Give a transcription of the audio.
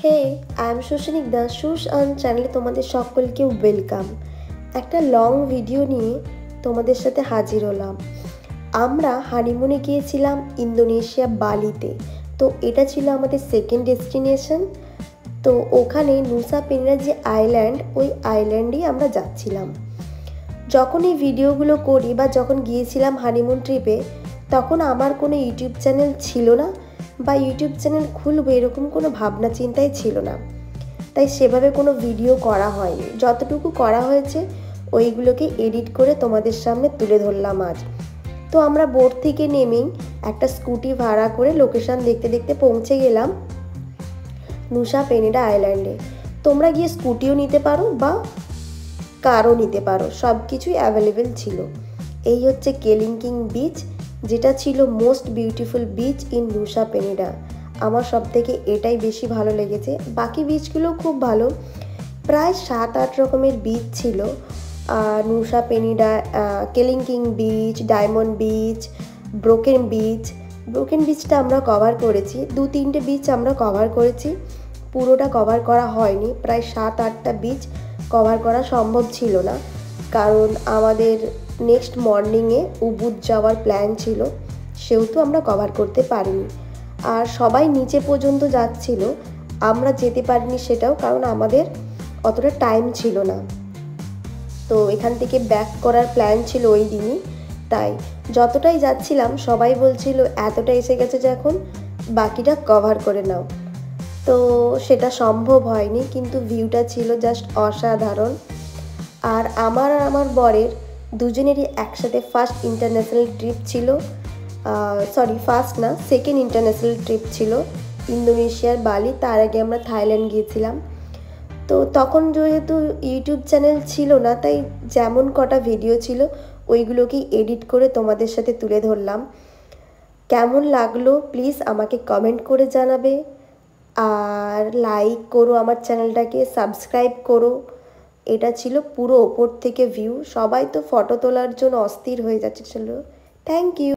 Hey, I am Susmita সুস অন চ্যানেলে তোমাদের সকলকে ওয়েলকাম। একটা লং ভিডিও নিয়ে তোমাদের সাথে হাজির হলাম। আমরা হানিমুনে গিয়েছিলাম ইন্দোনেশিয়া বালিতে। তো এটা ছিল আমাদের সেকেন্ড ডেস্টিনেশন। তো ওখানে নুসা পেনিনা যে আইল্যান্ড, ওই আইল্যান্ডেই আমরা যাচ্ছিলাম। যখন এই ভিডিওগুলো করি বা যখন গিয়েছিলাম হানিমুন ট্রিপে, তখন আমার কোনো ইউটিউব চ্যানেল ছিল না বা ইউটিউব চ্যানেল খুলবো এরকম কোনো ভাবনা চিন্তাই ছিল না। তাই সেভাবে কোনো ভিডিও করা হয়নি। যতটুকু করা হয়েছে ওইগুলোকে এডিট করে তোমাদের সামনে তুলে ধরলাম আজ। তো আমরা বোট থেকে নেমেই একটা স্কুটি ভাড়া করে লোকেশান দেখতে দেখতে পৌঁছে গেলাম নুসা পেনিনা আইল্যান্ডে। তোমরা গিয়ে স্কুটিও নিতে পারো বা কারও নিতে পারো, সব কিছুই অ্যাভেলেবেল ছিল। এই হচ্ছে কেলিংকিং বিচ, যেটা ছিল most beautiful beach in Nusa Penida. আমার সব থেকে এটাই বেশি ভালো লেগেছে। বাকি বিচগুলো খুব ভালো, প্রায় 7-8 রকমের বিচ ছিল। Nusa Penida, Kelingking beach, diamond beach, broken বিচটা আমরা কভার করেছি। 2-3টে বিচ আমরা কভার করেছি, পুরোটা কভার করা হয়নি। প্রায় 7-8টা বিচ কভার করা সম্ভব ছিল না, কারণ আমাদের নেক্সট মর্নিংয়ে উবুদ যাওয়ার প্ল্যান ছিল, সেহেতু আমরা কভার করতে পারিনি। আর সবাই নিচে পর্যন্ত যাচ্ছিল, আমরা যেতে পারিনি সেটাও কারণ আমাদের অতটা টাইম ছিল না। তো এখান থেকে ব্যাক করার প্ল্যান ছিল ওই দিনই। তাই যতটাই যাচ্ছিলাম সবাই বলছিল এতটা এসে গেছে যে এখন বাকিটা কভার করে নাও। তো সেটা সম্ভব হয়নি, কিন্তু ভিউটা ছিল জাস্ট অসাধারণ। আর আমার বরের দুজনেরই একসাথে ফার্স্ট ইন্টারন্যাশনাল ট্রিপ ছিল, ফার্স্ট না, সেকেন্ড ইন্টারন্যাশনাল ট্রিপ ছিল ইন্দোনেশিয়ার বালি। তার আগে আমরা থাইল্যান্ড গিয়েছিলাম। তো তখন যেহেতু ইউটিউব চ্যানেল ছিল না, তাই যেমন কটা ভিডিও ছিল ওইগুলোকেই এডিট করে তোমাদের সাথে তুলে ধরলাম। কেমন লাগলো প্লিজ আমাকে কমেন্ট করে জানাবে, আর লাইক করো, আমার চ্যানেলটাকে সাবস্ক্রাইব করো। এটা ছিল পুরো ওপর থেকে ভিউ। সবাই তো ফটো তোলার জন্য অস্থির হয়ে যাচ্ছিল। Thank you.